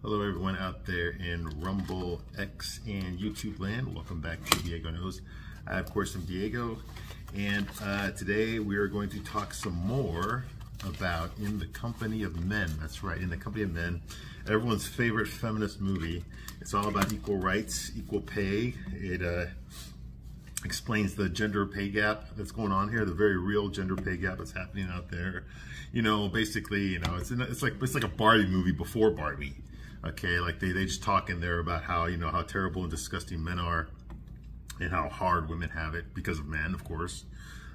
Hello everyone out there in Rumble, X, and YouTube land. Welcome back to Diego Knows. I, of course, am Diego, and today we are going to talk some more about In the Company of Men. That's right, In the Company of Men, everyone's favorite feminist movie. It's all about equal rights, equal pay. It explains the gender pay gap that's going on here, the very real gender pay gap that's happening out there. You know, basically, you know, it's like a Barbie movie before Barbie. Okay, like they just talk in there about how, you know, how terrible and disgusting men are and how hard women have it because of men, of course.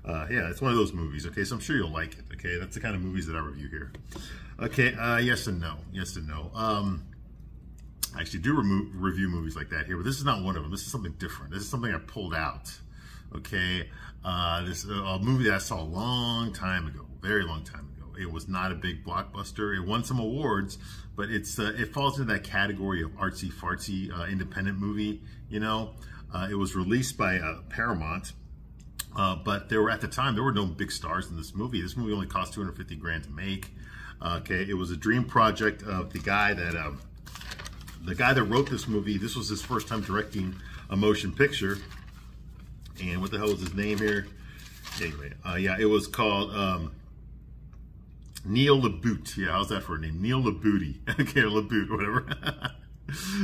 Yeah, it's one of those movies, okay? So I'm sure you'll like it, okay? That's the kind of movies that I review here. Okay, yes and no. Yes and no. I actually do review movies like that here, but this is not one of them. This is something different. This is something I pulled out, okay? This is a movie that I saw a long time ago, very long time ago. It was not a big blockbuster. It won some awards, but it falls into that category of artsy-fartsy independent movie, you know? It was released by Paramount, but at the time, there were no big stars in this movie. This movie only cost $250 grand to make. Okay, it was a dream project of the guy that wrote this movie. This was his first time directing a motion picture. And what the hell was his name here? Anyway, yeah, it was called Neil LaBute. Yeah, how's that for a name? Neil LaBute. Okay, or LaBute, whatever.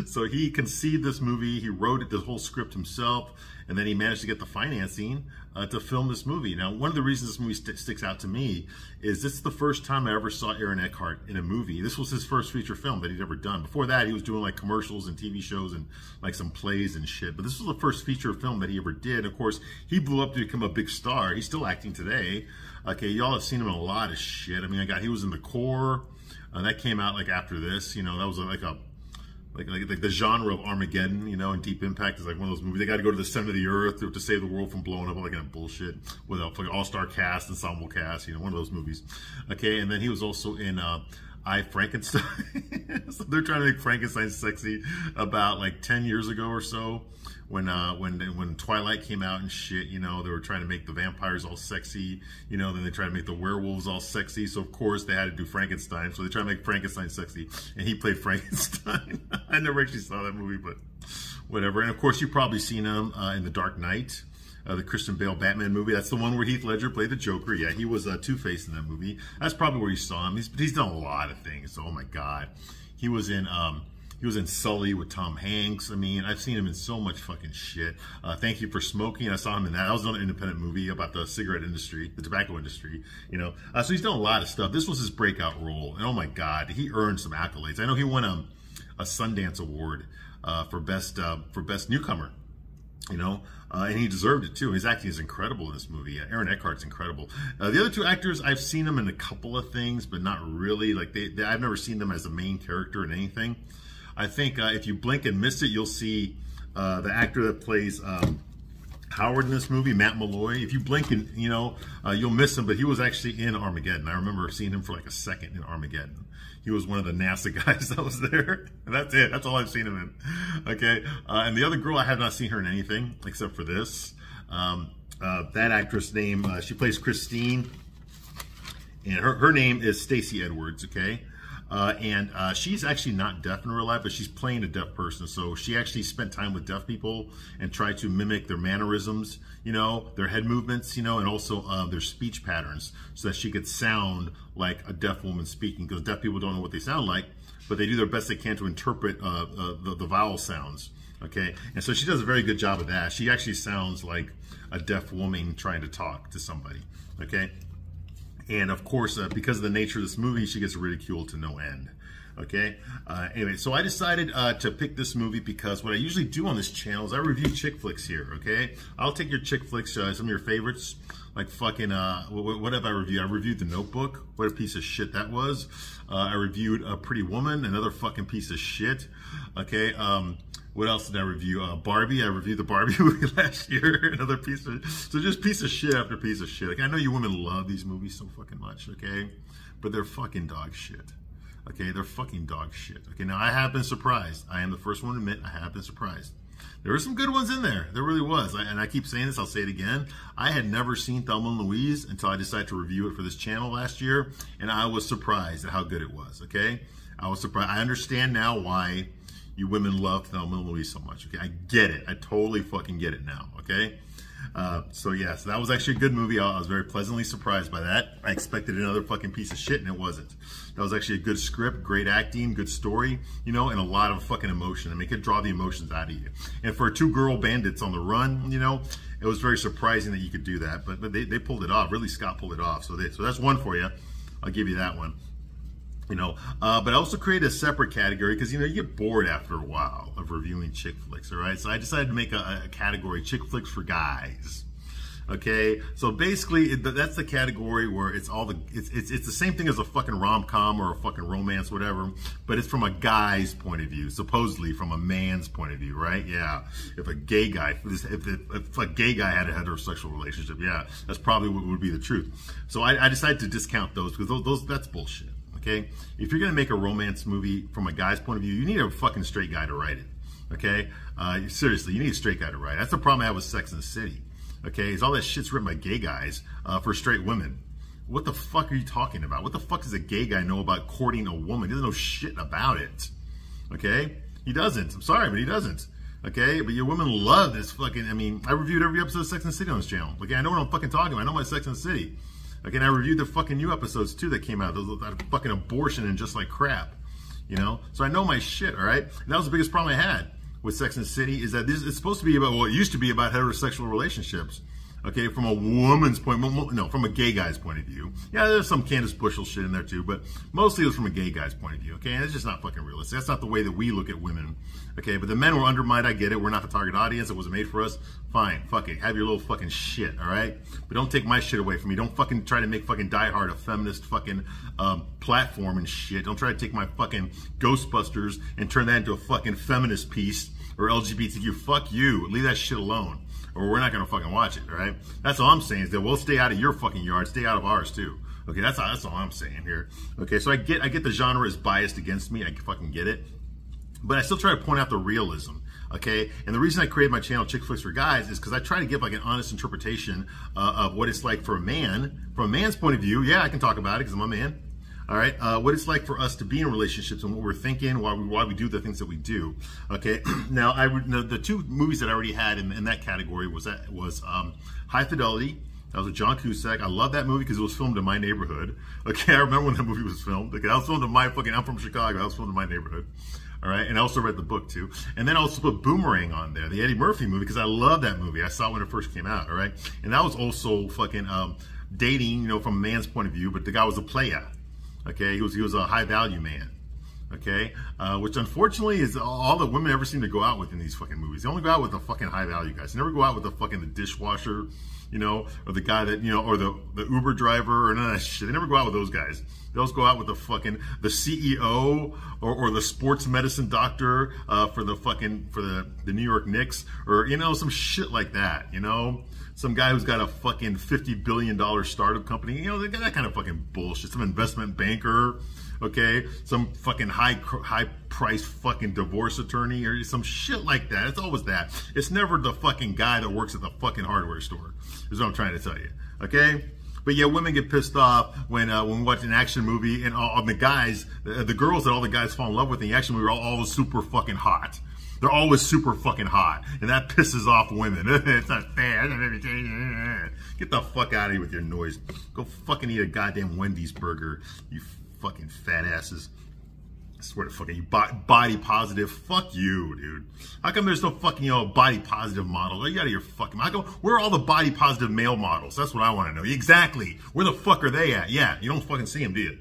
So he conceived this movie, he wrote it, the whole script himself, and then he managed to get the financing to film this movie. Now, one of the reasons this movie sticks out to me is this is the first time I ever saw Aaron Eckhart in a movie. This was his first feature film that he'd ever done. Before that, he was doing like commercials and TV shows and like some plays and shit. But this was the first feature film that he ever did. Of course, he blew up to become a big star. He's still acting today. Okay, y'all have seen him in a lot of shit. I mean, he was in The Core. That came out like after this. You know, that was like the genre of Armageddon, you know, and Deep Impact is like one of those movies. They got to go to the center of the earth to save the world from blowing up, all that kind of bullshit with an all-star cast, ensemble cast, you know, one of those movies. Okay, and then he was also in I, Frankenstein. So they're trying to make Frankenstein sexy about like 10 years ago or so. When Twilight came out and shit, you know, they were trying to make the vampires all sexy, you know, then they tried to make the werewolves all sexy, so of course they had to do Frankenstein, so they tried to make Frankenstein sexy, and he played Frankenstein. I never actually saw that movie, but whatever. And of course, you've probably seen him in The Dark Knight, the Christian Bale Batman movie. That's the one where Heath Ledger played the Joker. Yeah, he was Two-Face in that movie. That's probably where you saw him. He's done a lot of things, so oh my God. He was in Sully with Tom Hanks. I mean, I've seen him in so much fucking shit. Thank You for Smoking. I saw him in that. That was another independent movie about the cigarette industry, the tobacco industry, you know. So he's done a lot of stuff. This was his breakout role. And oh my God, he earned some accolades. I know he won a Sundance Award for best newcomer, you know, and he deserved it too. His acting is incredible in this movie. Aaron Eckhart's incredible. The other two actors, I've seen them in a couple of things, but not really. Like I've never seen them as the main character in anything. I think if you blink and miss it, you'll see the actor that plays Howard in this movie, Matt Malloy. If you blink and, you know, you'll miss him, but he was actually in Armageddon. I remember seeing him for like a second in Armageddon. He was one of the NASA guys that was there. And that's it. That's all I've seen him in. Okay. And the other girl, I have not seen her in anything except for this. That actress name, she plays Christine. And her name is Stacey Edwards, okay? She's actually not deaf in real life, but she's playing a deaf person. So she actually spent time with deaf people and tried to mimic their mannerisms, you know, their head movements, you know, and also their speech patterns so that she could sound like a deaf woman speaking, because deaf people don't know what they sound like, but they do their best they can to interpret the vowel sounds, okay? And so she does a very good job of that. She actually sounds like a deaf woman trying to talk to somebody, okay? And of course, because of the nature of this movie, she gets ridiculed to no end. Okay. Anyway, so I decided to pick this movie because what I usually do on this channel is I review chick flicks here. Okay. I'll take your chick flicks, some of your favorites, like fucking, what have I reviewed? I reviewed The Notebook. What a piece of shit that was. I reviewed A Pretty Woman, another fucking piece of shit. Okay. What else did I review? Barbie. I reviewed the Barbie movie last year. Another piece of, so just piece of shit after piece of shit. Like, I know you women love these movies so fucking much, okay? But they're fucking dog shit. Okay, they're fucking dog shit. Okay, now I have been surprised. I am the first one to admit I have been surprised. There were some good ones in there. There really was. And I keep saying this, I'll say it again. I had never seen Thelma and Louise until I decided to review it for this channel last year. And I was surprised at how good it was, okay? I was surprised. I understand now why you women love Thelma and Louise so much, okay? I get it. I totally fucking get it now, okay? So that was actually a good movie. I was very pleasantly surprised by that. I expected another fucking piece of shit, and it wasn't. That was actually a good script, great acting, good story, you know, and a lot of fucking emotion. I mean, it could draw the emotions out of you. And for two girl bandits on the run, you know, it was very surprising that you could do that. But they pulled it off. Ridley Scott pulled it off. So that's one for you. I'll give you that one. You know, but I also created a separate category because, you know, you get bored after a while of reviewing chick flicks, all right? So I decided to make a category, chick flicks for guys, okay? So basically, that's the category where it's all it's the same thing as a fucking rom-com or a fucking romance, whatever, but it's from a guy's point of view, supposedly from a man's point of view, right? Yeah, if a gay guy, if a gay guy had a heterosexual relationship, yeah, that's probably what would be the truth. So I decided to discount those because that's bullshit. Okay, if you're gonna make a romance movie from a guy's point of view, you need a fucking straight guy to write it. Okay, seriously, you need a straight guy to write it. That's the problem I have with Sex and the City. Okay, is all that shit's written by gay guys for straight women. What the fuck are you talking about? What the fuck does a gay guy know about courting a woman? He doesn't know shit about it. Okay, he doesn't. I'm sorry, but he doesn't. Okay, but your women love this fucking. I mean, I reviewed every episode of Sex and the City on this channel. Okay, I know what I'm fucking talking about. I know my Sex and the City. Okay, and I reviewed the fucking new episodes too that came out. Those that fucking abortion and just like crap, you know. So I know my shit, all right. And that was the biggest problem I had with Sex and the City is that it's supposed to be about, well, it used to be about heterosexual relationships. Okay, from a woman's point, no, from a gay guy's point of view. Yeah, there's some Candace Bushel shit in there too, but mostly it was from a gay guy's point of view. Okay, and it's just not fucking realistic. That's not the way that we look at women. Okay, but the men were undermined. I get it. We're not the target audience. It wasn't made for us. Fine, fuck it. Have your little fucking shit, all right? But don't take my shit away from me. Don't fucking try to make fucking Die Hard a feminist fucking platform and shit. Don't try to take my fucking Ghostbusters and turn that into a fucking feminist piece or LGBTQ. Fuck you. Leave that shit alone. Or we're not gonna fucking watch it, all right? That's all I'm saying is that we'll stay out of your fucking yard, stay out of ours too. Okay, that's all I'm saying here. Okay, so I get the genre is biased against me. I fucking get it. But I still try to point out the realism, okay? And the reason I created my channel, Chick Flicks for Guys, is because I try to give like an honest interpretation of what it's like for a man. From a man's point of view, yeah, I can talk about it because I'm a man. All right, what it's like for us to be in relationships and what we're thinking, why we do the things that we do. Okay, now the two movies that I already had in that category was High Fidelity. That was with John Cusack. I love that movie because it was filmed in my neighborhood. Okay, I remember when that movie was filmed. Okay, I was filmed in I'm from Chicago. I was filmed in my neighborhood. All right, and I also read the book too. And then I also put Boomerang on there, the Eddie Murphy movie, because I love that movie. I saw it when it first came out. All right, and that was also fucking dating, you know, from a man's point of view, but the guy was a player. Okay, he was a high value man. Okay, which unfortunately is all that women ever seem to go out with in these fucking movies. They only go out with the fucking high value guys. They never go out with the dishwasher, you know, or the guy that, you know, or the Uber driver or none of that shit. They never go out with those guys. They always go out with the CEO or the sports medicine doctor for the New York Knicks, or, you know, some shit like that, you know. Some guy who's got a fucking $50 billion startup company, you know, they got that kind of fucking bullshit. Some investment banker, okay, some fucking high price fucking divorce attorney or some shit like that. It's always that. It's never the fucking guy that works at the fucking hardware store, is what I'm trying to tell you, okay? But yeah, women get pissed off when we watch an action movie and all the guys, the girls that all the guys fall in love with in the action movie are all super fucking hot. They're always super fucking hot, and that pisses off women. It's not fair. Get the fuck out of here with your noise. Go fucking eat a goddamn Wendy's burger, you fucking fat asses. I swear to fucking you, body positive. Fuck you, dude. How come there's no fucking, you know, body positive model? Are you out of your fucking mind? Where are all the body positive male models? That's what I want to know. Exactly. Where the fuck are they at? Yeah, you don't fucking see them, do you?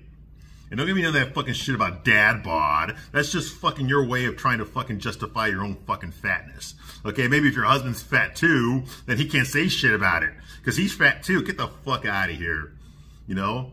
And don't give me none of that fucking shit about dad bod. That's just fucking your way of trying to fucking justify your own fucking fatness. Okay, maybe if your husband's fat too, then he can't say shit about it. Because he's fat too. Get the fuck out of here. You know?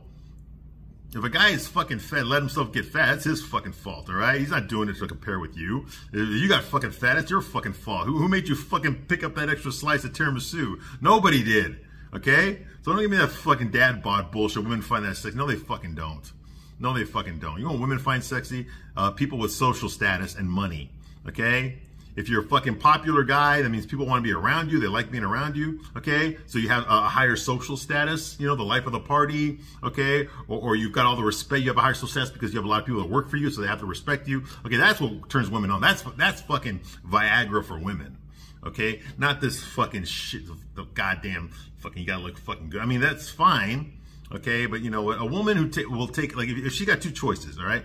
If a guy is fucking fat, let himself get fat, that's his fucking fault, all right? He's not doing it to compare with you. If you got fucking fat, it's your fucking fault. Who made you fucking pick up that extra slice of tiramisu? Nobody did, okay? So don't give me that fucking dad bod bullshit. Women find that sexy. No, they fucking don't. No, they fucking don't. You know what women find sexy? People with social status and money, okay? If you're a fucking popular guy, that means people want to be around you. They like being around you, okay? So you have a higher social status, you know, the life of the party, okay? Or you've got all the respect. You have a higher social status because you have a lot of people that work for you, so they have to respect you. Okay, that's what turns women on. That's fucking Viagra for women, okay? Not this fucking shit, the goddamn fucking, you gotta look fucking good. I mean, that's fine, okay? But, you know, a woman who will take, like, if she got two choices, all right?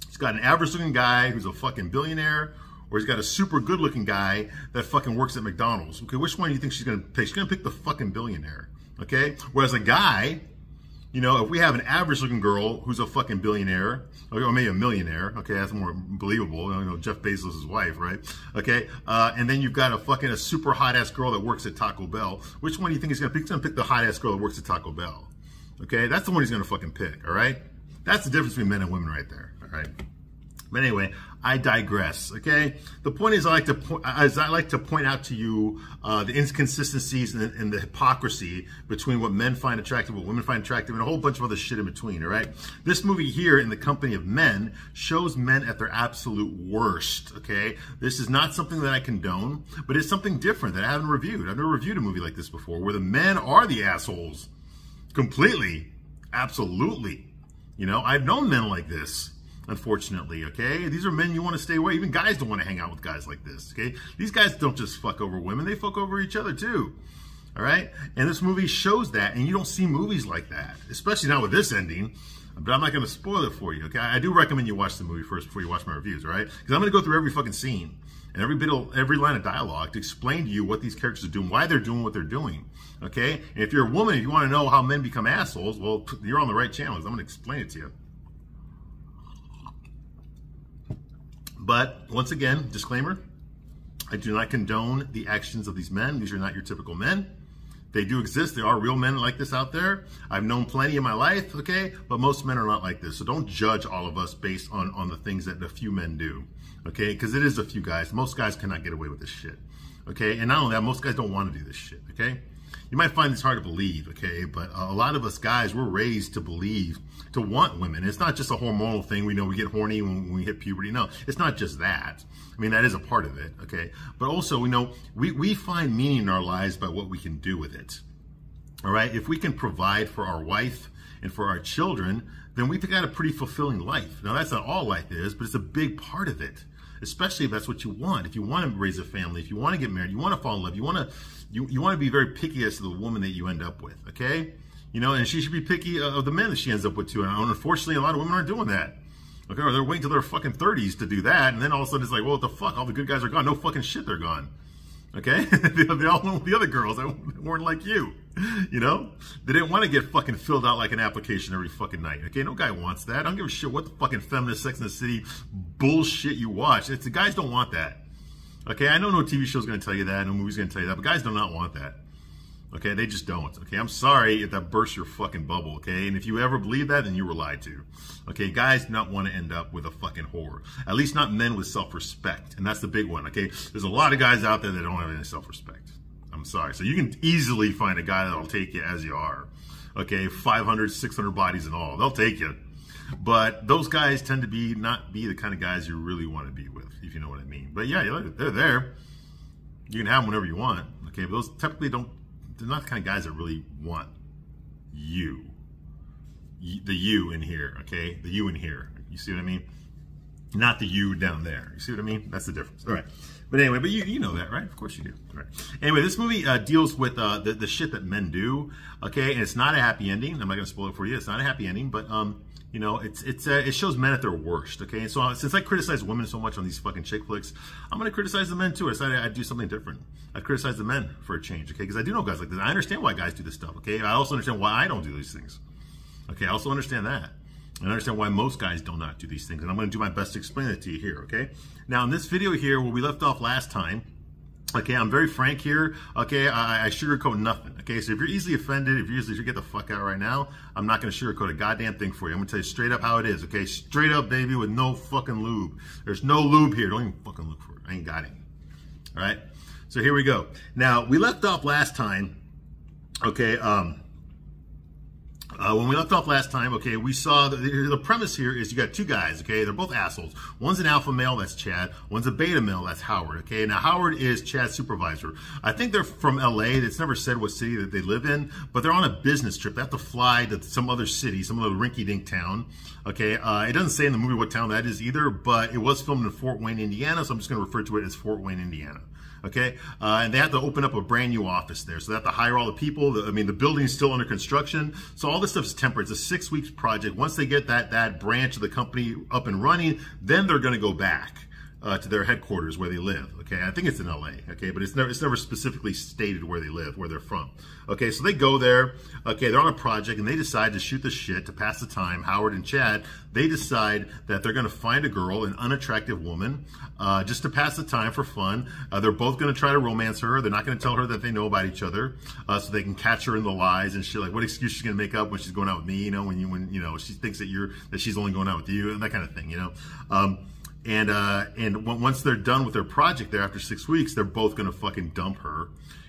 She's got an average-looking guy who's a fucking billionaire, or he's got a super good-looking guy that fucking works at McDonald's. Okay, which one do you think she's gonna pick? She's gonna pick the fucking billionaire, okay? Whereas a guy, you know, if we have an average-looking girl who's a fucking billionaire, or maybe a millionaire, okay, that's more believable. You know, Jeff Bezos' wife, right? Okay, and then you've got a super hot-ass girl that works at Taco Bell. Which one do you think he's gonna pick? He's gonna pick the hot-ass girl that works at Taco Bell. Okay, that's the one he's gonna fucking pick. All right, that's the difference between men and women right there. All right. But anyway, I digress, okay? The point is I like to point out to you the inconsistencies and the hypocrisy between what men find attractive, what women find attractive, and a whole bunch of other shit in between, all right? This movie here, In the Company of Men, shows men at their absolute worst, okay? This is not something that I condone, but it's something different that I haven't reviewed. I've never reviewed a movie like this before, where the men are the assholes. Completely. Absolutely. You know, I've known men like this. Unfortunately, okay? These are men you want to stay away. Even guys don't want to hang out with guys like this, okay? These guys don't just fuck over women. They fuck over each other, too. All right? And this movie shows that, and you don't see movies like that, especially not with this ending. But I'm not going to spoil it for you, okay? I do recommend you watch the movie first before you watch my reviews, all right? Because I'm going to go through every fucking scene and every line of dialogue to explain to you what these characters are doing, why they're doing what they're doing, okay? And if you're a woman, if you want to know how men become assholes, well, you're on the right channel, because I'm going to explain it to you. But once again, disclaimer, I do not condone the actions of these men. These are not your typical men. They do exist. There are real men like this out there. I've known plenty in my life, okay? But most men are not like this. So don't judge all of us based on the things that a few men do, okay? Because it is a few guys. Most guys cannot get away with this shit, okay? And not only that, most guys don't want to do this shit, okay? You might find this hard to believe, okay? But a lot of us guys, we're raised to believe, to want women. It's not just a hormonal thing. We know we get horny when we hit puberty. No, it's not just that. I mean, that is a part of it, okay? But also, we know we find meaning in our lives by what we can do with it, all right? If we can provide for our wife and for our children, then we've got a pretty fulfilling life. Now, that's not all life is, but it's a big part of it, especially if that's what you want. If you want to raise a family, if you want to get married, you want to fall in love, you want to be very picky as to the woman that you end up with, okay? You know, and she should be picky of the men that she ends up with too. And unfortunately, a lot of women aren't doing that. Okay, or they're waiting till their fucking 30s to do that, and then all of a sudden it's like, well, what the fuck? All the good guys are gone. No fucking shit, they're gone. Okay? They all went with the other girls that weren't like you. You know? They didn't want to get fucking filled out like an application every fucking night. Okay? No guy wants that. I don't give a shit what the fucking feminist Sex and the City bullshit you watch. The guys don't want that. Okay? I know no TV show's going to tell you that, no movie's going to tell you that, but guys do not want that. Okay, they just don't. Okay, I'm sorry if that bursts your fucking bubble. Okay, and if you ever believe that, then you were lied to. Okay, guys do not want to end up with a fucking whore. At least not men with self-respect, and that's the big one. Okay, there's a lot of guys out there that don't have any self-respect. I'm sorry. So you can easily find a guy that'll take you as you are. Okay, 500, 600 bodies and all, they'll take you. But those guys tend to not be the kind of guys you really want to be with, if you know what I mean. But yeah, they're there. You can have them whenever you want. Okay, but those typically don't. They're not the kind of guys that really want you. The you in here, okay? The you in here. You see what I mean? Not the you down there. You see what I mean? That's the difference. All right. But anyway, but you know that, right? Of course you do. All right. Anyway, this movie deals with the shit that men do, okay? And it's not a happy ending. I'm not going to spoil it for you. It's not a happy ending, but you know, it shows men at their worst, okay? And so since I criticize women so much on these fucking chick flicks, I'm going to criticize the men too. I decided I'd do something different. I criticize the men for a change, okay? Because I do know guys like this. I understand why guys do this stuff, okay? I also understand why I don't do these things, okay? I also understand that. And I understand why most guys do not do these things. And I'm going to do my best to explain it to you here, okay? Now, in this video here, where we left off last time, okay, I'm very frank here, okay? I sugarcoat nothing, okay? So if you're easily offended, if you get the fuck out right now, I'm not going to sugarcoat a goddamn thing for you. I'm going to tell you straight up how it is, okay? Straight up, baby, with no fucking lube. There's no lube here. Don't even fucking look for it. I ain't got it. All right? So here we go. Now, we left off last time, okay, When we left off last time, okay, we saw the premise here is you got two guys, okay? They're both assholes. One's an alpha male, that's Chad. One's a beta male, that's Howard, okay? Now, Howard is Chad's supervisor. I think they're from LA. It's never said what city that they live in, but they're on a business trip. They have to fly to some other city, some other rinky-dink town, okay? It doesn't say in the movie what town that is either, but it was filmed in Fort Wayne, Indiana, so I'm just going to refer to it as Fort Wayne, Indiana. Okay, and they have to open up a brand new office there. So they have to hire all the people. The building is still under construction. So all this stuff is temporary. It's a 6 weeks project. Once they get that branch of the company up and running, then they're going to go back to their headquarters where they live. Okay, I think it's in LA. Okay, but it's never specifically stated where they live, where they're from. Okay, so they go there. Okay, they're on a project and they decide to shoot the shit to pass the time. Howard and Chad, they decide that they're going to find a girl, an unattractive woman, just to pass the time for fun. They're both going to try to romance her. They're not going to tell her that they know about each other, so they can catch her in the lies and shit. Like, what excuse she's going to make up when she's going out with me? You know, when she thinks that she's only going out with you and that kind of thing. You know. And once they're done with their project there after 6 weeks, they're both going to fucking dump her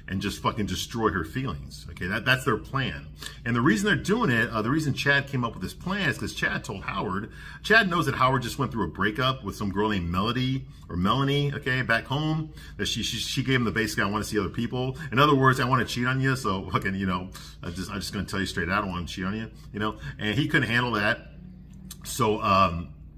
and just fucking destroy her feelings. Okay, that's their plan. And the reason they're doing it, the reason Chad came up with this plan is because Chad told Howard. Chad knows that Howard just went through a breakup with some girl named Melanie, okay, back home. That she gave him the basic, I want to see other people. In other words, I want to cheat on you, so fucking, I'm just going to tell you straight out, I don't want to cheat on you, And he couldn't handle that.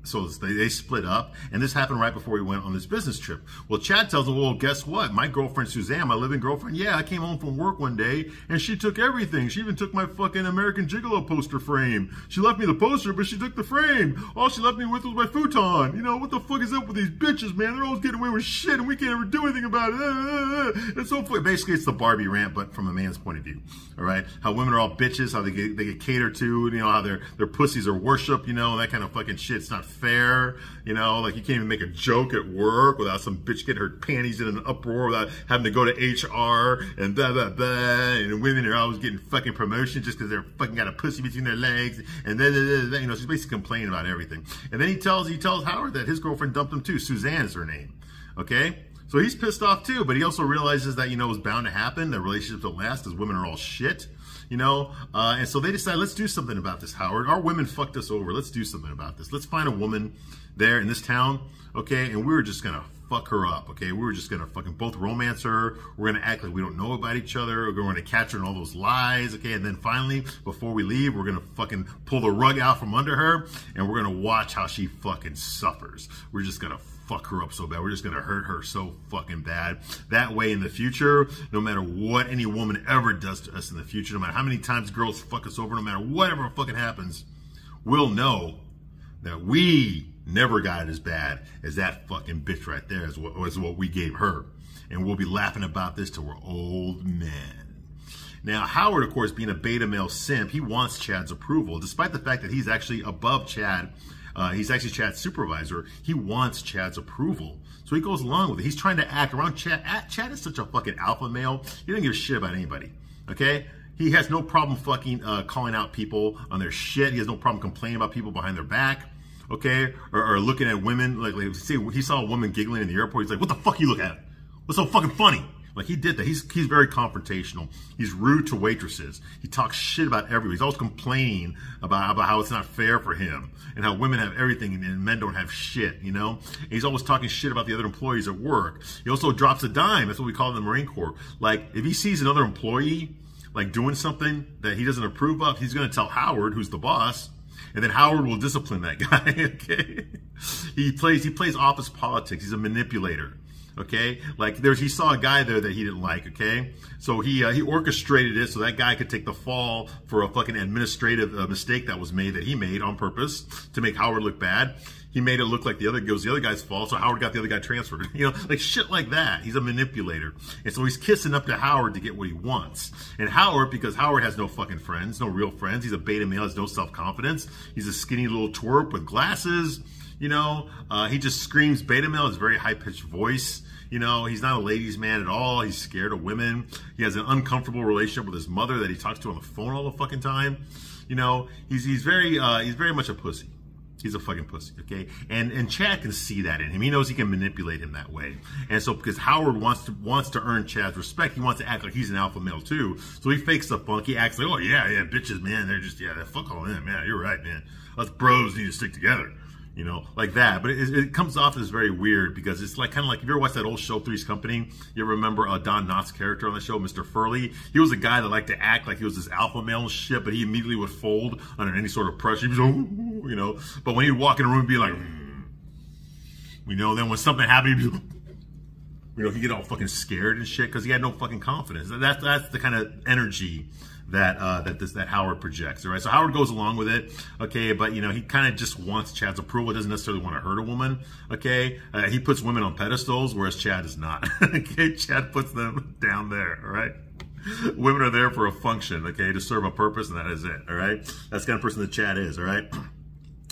So they split up, and this happened right before we went on this business trip. Well, Chad tells him, well, guess what? My girlfriend, Suzanne, my living girlfriend, yeah, I came home from work one day, and she took everything. She even took my fucking American Gigolo poster frame. She left me the poster, but she took the frame. All she left me with was my futon. What the fuck is up with these bitches, man? They're always getting away with shit, and we can't ever do anything about it. It's so funny. Basically, it's the Barbie rant, but from a man's point of view, all right? How women are all bitches, how they get catered to, how their pussies are worshipped, and that kind of fucking shit. It's not fair, like you can't even make a joke at work without some bitch getting her panties in an uproar without having to go to HR and blah, blah, blah, and women are always getting fucking promotions just because they're fucking got a pussy between their legs, and then, she's basically complaining about everything. And then he tells Howard that his girlfriend dumped him too. Suzanne is her name, okay? So he's pissed off too, but he also realizes that, it was bound to happen, that relationships don't last because women are all shit. And so they decide, let's do something about this, Howard. Our women fucked us over. Let's do something about this. Let's find a woman there in this town, okay? And we were just going to fuck her up, okay? We were just going to fucking both romance her. We're going to act like we don't know about each other. We're going to catch her in all those lies, okay? And then finally, before we leave, we're going to fucking pull the rug out from under her, and we're going to watch how she fucking suffers. We're just going to fuck her up so bad. We're just going to hurt her so fucking bad. That way in the future, no matter what any woman ever does to us in the future, no matter how many times girls fuck us over, no matter whatever fucking happens, we'll know that we never got it as bad as that fucking bitch right there is what we gave her. And we'll be laughing about this till we're old men. Now, Howard, of course, being a beta male simp, he wants Chad's approval, despite the fact that he's actually above Chad. He's actually Chad's supervisor. He wants Chad's approval. So he goes along with it. He's trying to act around Chad. Chad is such a fucking alpha male. He doesn't give a shit about anybody. Okay? He has no problem fucking calling out people on their shit. He has no problem complaining about people behind their back. Okay? Or looking at women. Like say he saw a woman giggling in the airport. He's like, what the fuck you look at? What's so fucking funny? Like, he did that. He's very confrontational. He's rude to waitresses. He talks shit about everybody. He's always complaining about how it's not fair for him and how women have everything and men don't have shit, And he's always talking shit about the other employees at work. He also drops a dime. That's what we call it in the Marine Corps. Like, if he sees another employee, like, doing something that he doesn't approve of, he's going to tell Howard, who's the boss, and then Howard will discipline that guy, okay? He plays office politics. He's a manipulator. Okay, like he saw a guy there that he didn't like. Okay, so he orchestrated it so that guy could take the fall for a fucking administrative mistake that was made, that he made on purpose to make Howard look bad. He made it look like the other guy's fault, so Howard got the other guy transferred. Like shit like that. He's a manipulator, and so he's kissing up to Howard to get what he wants. And Howard, because Howard has no fucking friends, no real friends. He's a beta male, has no self-confidence. He's a skinny little twerp with glasses. He just screams beta male. His very high-pitched voice. He's not a ladies' man at all. He's scared of women. He has an uncomfortable relationship with his mother that he talks to on the phone all the fucking time. He's very much a pussy. He's a fucking pussy, okay? And Chad can see that in him. He knows he can manipulate him that way. And so because Howard wants to earn Chad's respect, he wants to act like he's an alpha male too. So he fakes the funk. He acts like, oh yeah, bitches, man, they're just, fuck all them, man. You're right, man. Us bros need to stick together. You know, like that. But it comes off as very weird because it's like kind of like, if you ever watched that old show, Three's Company, you ever remember Don Knotts' character on the show, Mr. Furley? He was a guy that liked to act like he was this alpha male and shit, but he immediately would fold under any sort of pressure. He was like, you know, but when he'd walk in a room and be like, you know, then when something happened, he'd be, you know, he'd get all fucking scared and shit because he had no fucking confidence. That's the kind of energy that Howard projects, all right? So Howard goes along with it, okay? But, you know, he kind of just wants Chad's approval. He doesn't necessarily want to hurt a woman, okay? He puts women on pedestals, whereas Chad is not, okay? Chad puts them down there, all right? Women are there for a function, okay? To serve a purpose, and that is it, all right? That's the kind of person that Chad is, all right?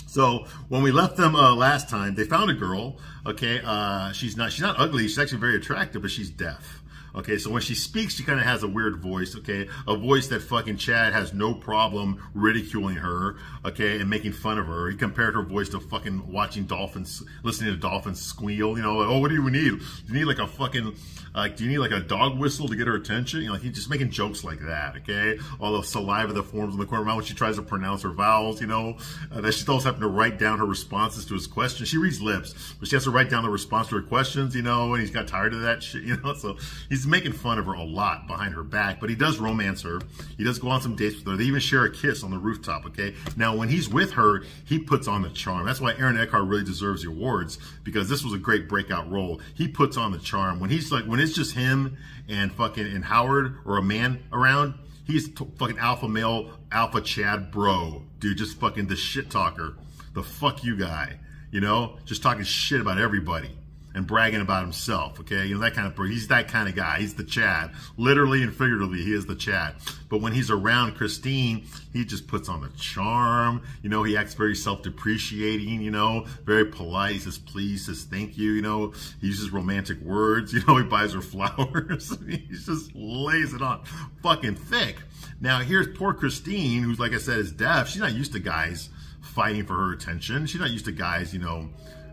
So when we left them last time, they found a girl, okay? She's not ugly. She's actually very attractive, but she's deaf. Okay, so when she speaks, she kind of has a weird voice, okay? A voice that fucking Chad has no problem ridiculing her, okay, and making fun of her. He compared her voice to fucking watching dolphins, listening to dolphins squeal, you know, like, oh, what do you need? Do you need like a fucking, do you need like a dog whistle to get her attention? You know, like he's just making jokes like that, okay? All the saliva that forms in the corner of her mouth when she tries to pronounce her vowels, you know? That she's always having to write down her responses to his questions. She reads lips, but she has to write down the response to her questions, you know, and he's got tired of that shit, you know? So he's making fun of her a lot behind her back, but he does romance her. He does go on some dates with her. They even share a kiss on the rooftop, okay? Now, when he's with her, he puts on the charm. That's why Aaron Eckhart really deserves the awards, because this was a great breakout role. He puts on the charm. When he's like, when it's just him and fucking Howard or a man around, he's fucking alpha male, alpha Chad bro. Dude, just fucking the shit talker. The fuck you guy. You know? Just talking shit about everybody. And bragging about himself, okay? You know, that kind of, he's that kind of guy. He's the Chad. Literally and figuratively, he is the Chad. But when he's around Christine, he just puts on the charm. You know, he acts very self-depreciating, you know, very polite. He says, please, says, thank you, you know. He uses romantic words, you know, he buys her flowers. He just lays it on fucking thick. Now, here's poor Christine, who's, like I said, is deaf. She's not used to guys fighting for her attention. She's not used to guys, you know,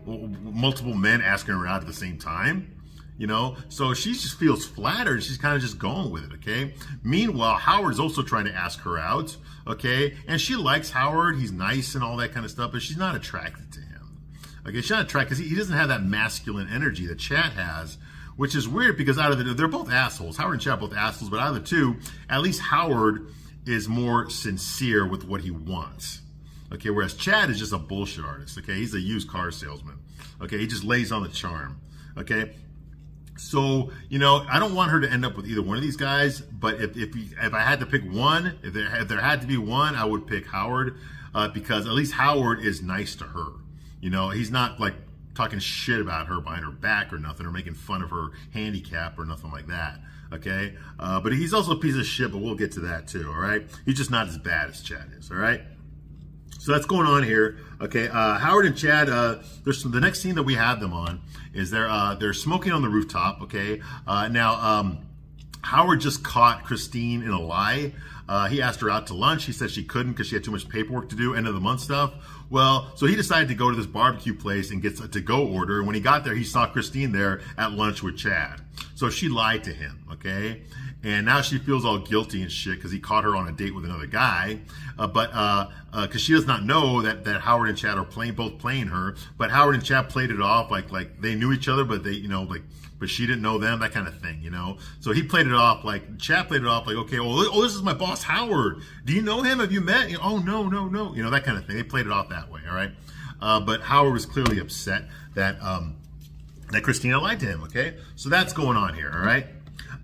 multiple men asking her out at the same time, you know, so she just feels flattered. She's kind of just going with it, okay? Meanwhile, Howard's also trying to ask her out, okay? And she likes Howard. He's nice and all that kind of stuff, but she's not attracted to him, okay? She's not attracted because he doesn't have that masculine energy that Chad has, which is weird because out of the, they're both assholes. Howard and Chad are both assholes, but out of the two, at least Howard is more sincere with what he wants. Okay, whereas Chad is just a bullshit artist, okay? He's a used car salesman, okay? He just lays on the charm, okay? So, you know, I don't want her to end up with either one of these guys, but if I had to pick one, if there had to be one, I would pick Howard, because at least Howard is nice to her. You know, he's not like talking shit about her behind her back or nothing, or making fun of her handicap or nothing like that, okay? But he's also a piece of shit, but we'll get to that too, all right? He's just not as bad as Chad is, all right? So that's going on here, okay? Howard and Chad, the next scene that we have them on is they're smoking on the rooftop, okay? Now, Howard just caught Christine in a lie. He asked her out to lunch. He said she couldn't because she had too much paperwork to do, end of the month stuff. Well, so he decided to go to this barbecue place and get a to-go order. And when he got there, he saw Christine there at lunch with Chad. So she lied to him, okay? And now she feels all guilty and shit because he caught her on a date with another guy. Because she does not know that Howard and Chad are both playing her. But Howard and Chad played it off like they knew each other, but they, you know, like, but she didn't know them, that kind of thing, you know? So he played it off like, Chad played it off like, okay, well, oh, this is my boss, Howard. Do you know him? Have you met? You know, oh, no. You know, that kind of thing. They played it off that way, all right? But Howard was clearly upset that Christina lied to him, okay? So that's going on here, all right?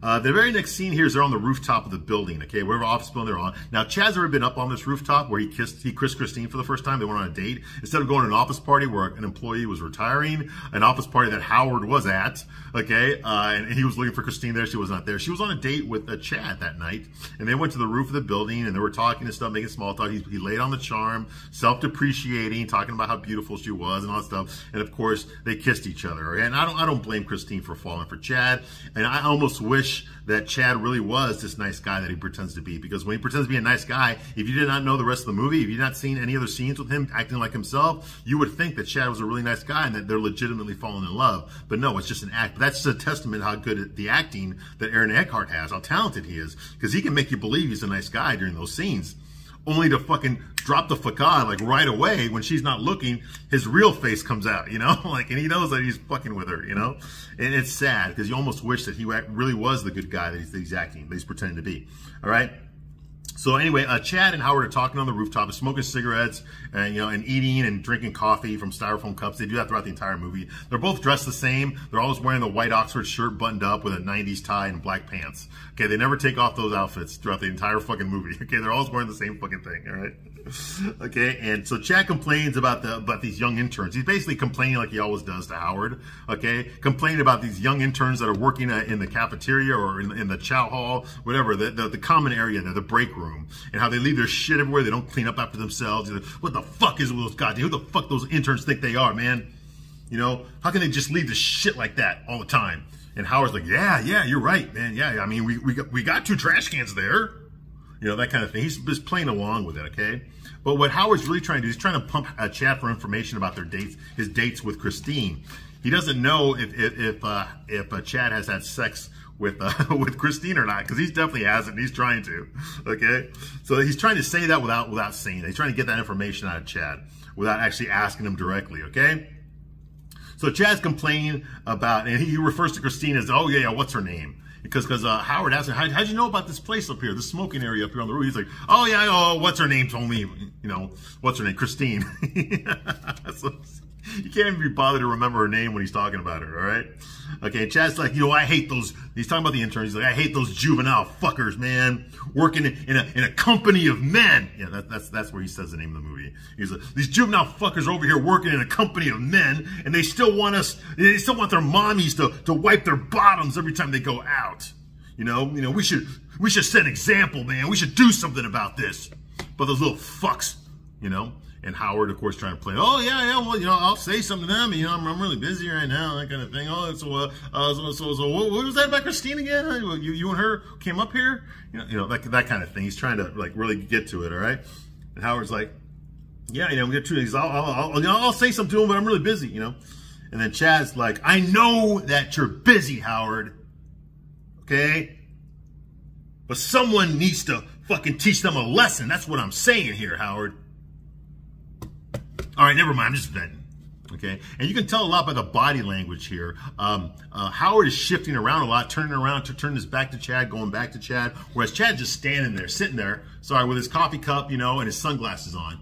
The very next scene here is they're on the rooftop of the building, okay, whatever office building they're on. Now, Chad's already been up on this rooftop where he kissed Christine for the first time. They went on a date. Instead of going to an office party where an employee was retiring, an office party that Howard was at, okay, and he was looking for Christine there. She was not there. She was on a date with Chad that night, and they went to the roof of the building, and they were talking and stuff, making small talk. He laid on the charm, self-depreciating, talking about how beautiful she was and all that stuff. And, of course, they kissed each other. And I don't blame Christine for falling for Chad, and I almost wish wish that Chad really was this nice guy that he pretends to be. Because when he pretends to be a nice guy, if you did not know the rest of the movie, if you've not seen any other scenes with him acting like himself, you would think that Chad was a really nice guy and that they're legitimately falling in love. But no, it's just an act. But that's just a testament how good at the acting that Aaron Eckhart has, how talented he is. Because he can make you believe he's a nice guy during those scenes. Only to fucking drop the facade like right away when she's not looking, his real face comes out, you know, like, and he knows that he's fucking with her, you know, and it's sad because you almost wish that he really was the good guy that he's acting, that he's pretending to be. All right. So anyway, Chad and Howard are talking on the rooftop, smoking cigarettes, and you know, and eating and drinking coffee from styrofoam cups. They do that throughout the entire movie. They're both dressed the same. They're always wearing the white Oxford shirt buttoned up with a 90s tie and black pants. Okay, they never take off those outfits throughout the entire fucking movie. Okay, they're always wearing the same fucking thing. All right. Okay, and so Chad complains about these young interns. He's basically complaining like he always does to Howard. Okay, complaining about these young interns that are working in the cafeteria or in the chow hall, whatever, the common area there, the break room, and how they leave their shit everywhere. They don't clean up after themselves. Like, what the fuck is with those goddamn? Who the fuck those interns think they are, man? You know, how can they just leave the shit like that all the time? And Howard's like, yeah, you're right, man. Yeah, I mean, we got 2 trash cans there. You know, that kind of thing. He's just playing along with it, okay? But what Howard's really trying to do is trying to pump Chad for information about their dates, his dates with Christine. He doesn't know if Chad has had sex with Christine or not, because he definitely hasn't. He's trying to, okay? So he's trying to say that without saying it. He's trying to get that information out of Chad without actually asking him directly, okay? So Chad's complaining about, and he refers to Christine as, oh yeah, what's her name? Because Howard asked him, how'd you know about this place up here, this smoking area up here on the roof? He's like, oh yeah, what's her name told me, you know, what's her name, Christine. So, you can't even be bothered to remember her name when he's talking about her, all right? Okay, Chad's like, you know, I hate those, he's talking about the interns, he's like, I hate those juvenile fuckers, man, working in a company of men. Yeah, that's where he says the name of the movie. He's like, these juvenile fuckers are over here working in a company of men, and they still want their mommies to wipe their bottoms every time they go out. You know, we should set an example, man. We should do something about this. But those little fucks, you know. And Howard, of course, trying to play, oh, yeah, well, you know, I'll say something to them. You know, I'm really busy right now, that kind of thing. Oh, so what was that about Christine again? You and her came up here? You know, that kind of thing. He's trying to, like, really get to it, all right? And Howard's like, yeah, you know, we get to I'll say something to him, but I'm really busy, you know? And then Chad's like, I know that you're busy, Howard, okay? But someone needs to fucking teach them a lesson. That's what I'm saying here, Howard. All right, never mind. I'm just venting. Okay, and you can tell a lot by the body language here. Howard is shifting around a lot, turning around to turn his back to Chad, going back to Chad, whereas Chad's just standing there, sitting there, sorry, with his coffee cup, you know, and his sunglasses on,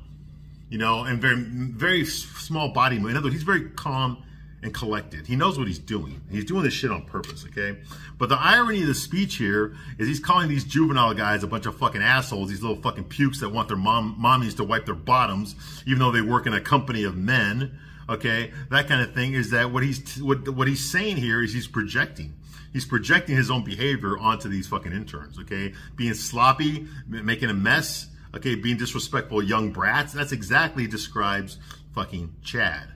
you know, and very small body movement. In other words, he's very calm and collected. He knows what he's doing. He's doing this shit on purpose, okay? But the irony of the speech here is he's calling these juvenile guys a bunch of fucking assholes, these little fucking pukes that want their mommies to wipe their bottoms, even though they work in a company of men, okay? That kind of thing is that what he's saying here is he's projecting. He's projecting his own behavior onto these fucking interns, okay? Being sloppy, making a mess, okay? Being disrespectful young brats. That's exactly describes fucking Chad.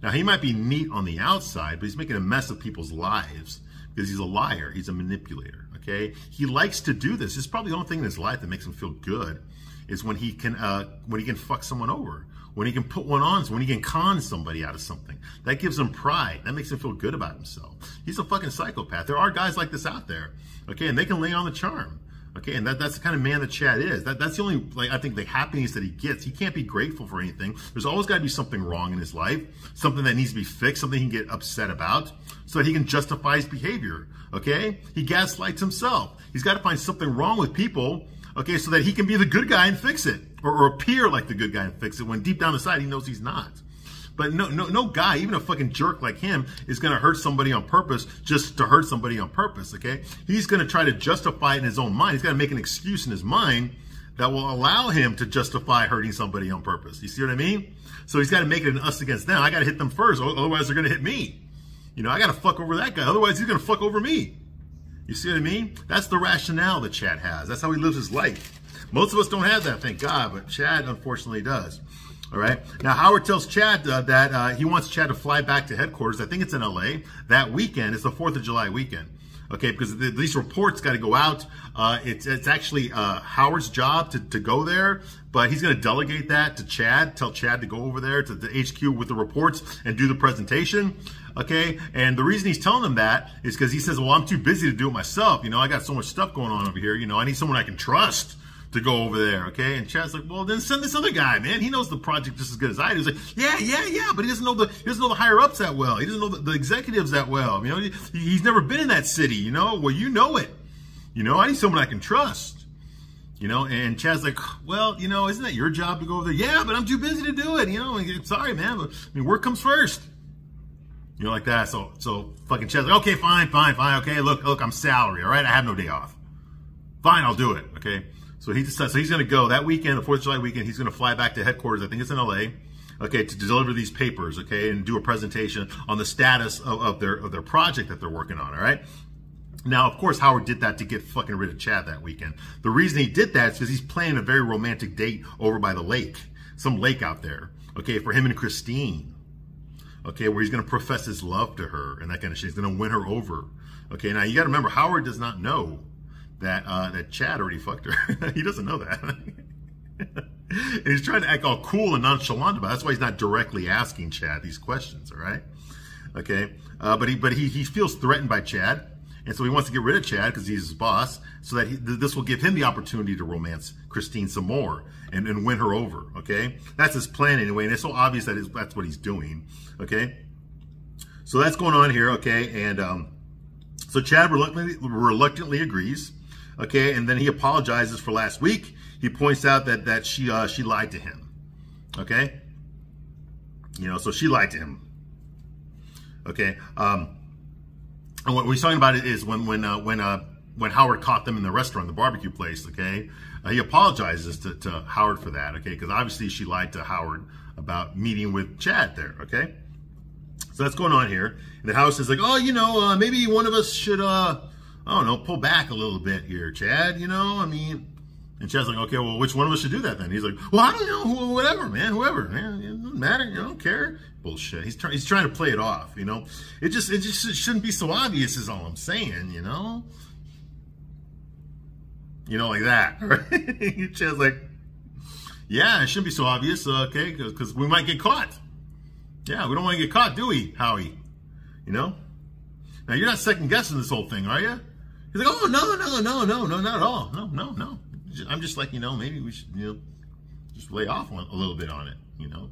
Now, he might be neat on the outside, but he's making a mess of people's lives because he's a liar. He's a manipulator, okay? He likes to do this. It's probably the only thing in his life that makes him feel good is when he can fuck someone over, when he can put one on, when he can con somebody out of something. That gives him pride. That makes him feel good about himself. He's a fucking psychopath. There are guys like this out there, okay? And they can lay on the charm. Okay, and that's the kind of man that Chad is. That's the only, like, I think the happiness that he gets. He can't be grateful for anything. There's always got to be something wrong in his life, something that needs to be fixed, something he can get upset about, so that he can justify his behavior. Okay, he gaslights himself. He's got to find something wrong with people, okay, so that he can be the good guy and fix it, or appear like the good guy and fix it, when deep down inside he knows he's not. But no guy, even a fucking jerk like him, is going to hurt somebody on purpose just to hurt somebody on purpose, okay? He's going to try to justify it in his own mind. He's got to make an excuse in his mind that will allow him to justify hurting somebody on purpose. You see what I mean? So he's got to make it an us against them. I got to hit them first, otherwise they're going to hit me. You know, I got to fuck over that guy, otherwise he's going to fuck over me. You see what I mean? That's the rationale that Chad has. That's how he lives his life. Most of us don't have that, thank God, but Chad unfortunately does. All right. Now, Howard tells Chad that he wants Chad to fly back to headquarters. I think it's in LA that weekend. It's the 4th of July weekend. okay? Because these reports got to go out. It's actually Howard's job to go there, but he's going to delegate that to Chad, tell Chad to go over there to the HQ with the reports and do the presentation, okay? And the reason he's telling them that is because he says, well, I'm too busy to do it myself. You know, I got so much stuff going on over here. You know, I need someone I can trust to go over there, okay? And Chad's like, well, then send this other guy, man. He knows the project just as good as I do. He's like, yeah, but he doesn't know the higher ups that well. He doesn't know the executives that well. You know, he's never been in that city. You know, well, you know it. You know, I need someone I can trust. You know, and Chad's like, well, you know, isn't that your job to go over there? Yeah, but I'm too busy to do it. You know, sorry, man. But, I mean, work comes first. You know, like that. So fucking Chad's like, okay, fine. Okay, look, I'm salary. All right, I have no day off. Fine, I'll do it. Okay. So he decides, so he's going to go that weekend, the 4th of July weekend. He's going to fly back to headquarters. I think it's in LA, okay, to deliver these papers, okay, and do a presentation on the status of their project that they're working on. All right. Now, of course, Howard did that to get fucking rid of Chad that weekend. The reason he did that is because he's planning a very romantic date over by the lake, some lake out there, okay, for him and Christine, okay, where he's going to profess his love to her and that kind of shit. He's going to win her over, okay. Now you got to remember, Howard does not know that Chad already fucked her. He doesn't know that. And he's trying to act all cool and nonchalant about it. That's why he's not directly asking Chad these questions, all right? Okay, but he feels threatened by Chad, and so he wants to get rid of Chad because he's his boss, so that this will give him the opportunity to romance Christine some more and win her over, okay? That's his plan anyway, and it's so obvious that that's what he's doing, okay? So that's going on here, okay? And so Chad reluctantly agrees. Okay, and then he apologizes for last week. He points out that she lied to him. Okay, you know, so she lied to him. Okay, and what he's talking about is when Howard caught them in the restaurant, the barbecue place. Okay, he apologizes to Howard for that. Okay, because obviously she lied to Howard about meeting with Chad there. Okay, so that's going on here, and then Howard says like, oh, you know, maybe one of us should I don't know, pull back a little bit here, Chad, you know, I mean, and Chad's like, okay, well, which one of us should do that then? He's like, well, I don't know, whatever, man, whoever, man, it doesn't matter, you don't care. Bullshit. He's trying to play it off, you know. It just shouldn't be so obvious is all I'm saying, you know. You know, like that, right? Chad's like, yeah, it shouldn't be so obvious, okay, because we might get caught. Yeah, we don't want to get caught, do we, Howie? You know? Now, you're not second guessing this whole thing, are you? He's like, oh, no, not at all. No. I'm just like, you know, maybe we should, you know, just lay off a little bit on it, you know.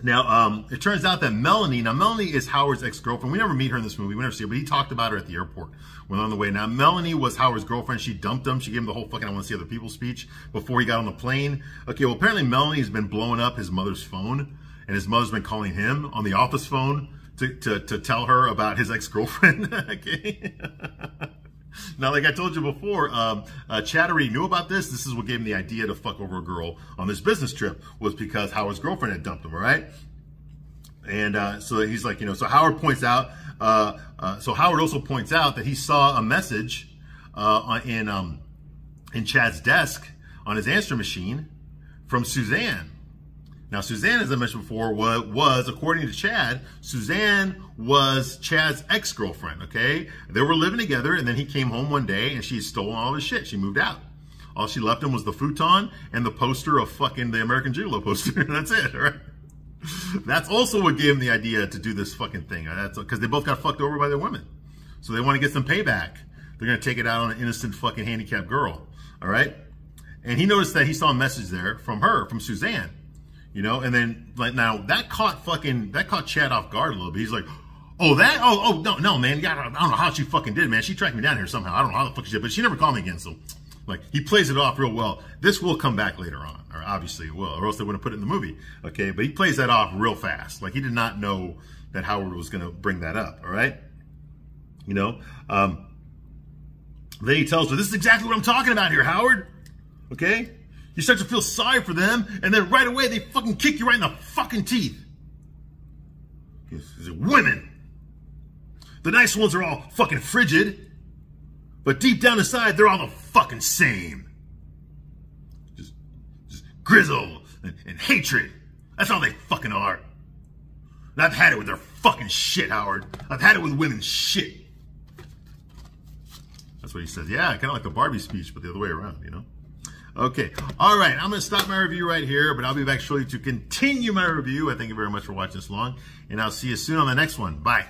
Now, it turns out that Melanie is Howard's ex-girlfriend. We never meet her in this movie. We never see her, but he talked about her at the airport when on the way. Now, Melanie was Howard's girlfriend. She dumped him. She gave him the whole fucking I want to see other people speech before he got on the plane. Okay, well, apparently Melanie has been blowing up his mother's phone, and his mother's been calling him on the office phone to tell her about his ex-girlfriend. Okay. Now, like I told you before, Chad already knew about this. This is what gave him the idea to fuck over a girl on this business trip, was because Howard's girlfriend had dumped him, all right? And so he's like, you know, so Howard points out, so Howard also points out that he saw a message in Chad's desk on his answer machine from Suzanne. Now, Suzanne, as I mentioned before, was, according to Chad, Suzanne was Chad's ex-girlfriend, okay? They were living together, and then he came home one day, and she had stolen all his shit. She moved out. All she left him was the futon and the poster of fucking the American Gigolo poster. That's it, all right? That's also what gave him the idea to do this fucking thing. That's because they both got fucked over by their women. So they want to get some payback. They're going to take it out on an innocent fucking handicapped girl, all right? And he noticed that he saw a message there from her, from Suzanne. You know, and then like now that caught Chad off guard a little bit. He's like, oh no man, I don't know how she fucking did, man. She tracked me down here somehow. I don't know how the fuck she did, but she never called me again. So like he plays it off real well. This will come back later on, or obviously it will, or else they wouldn't put it in the movie. Okay, but he plays that off real fast. Like he did not know that Howard was gonna bring that up. All right, you know. Then he tells her, "This is exactly what I'm talking about here, Howard." Okay. You start to feel sorry for them, and then right away they fucking kick you right in the fucking teeth. Women. The nice ones are all fucking frigid, but deep down inside they're all the fucking same. Just grizzle and hatred. That's all they fucking are. And I've had it with their fucking shit, Howard. I've had it with women's shit. what he says. Yeah, kind of like the Barbie speech, but the other way around, you know? Okay. All right. I'm going to stop my review right here, but I'll be back shortly to continue my review. I thank you very much for watching this long, and I'll see you soon on the next one. Bye.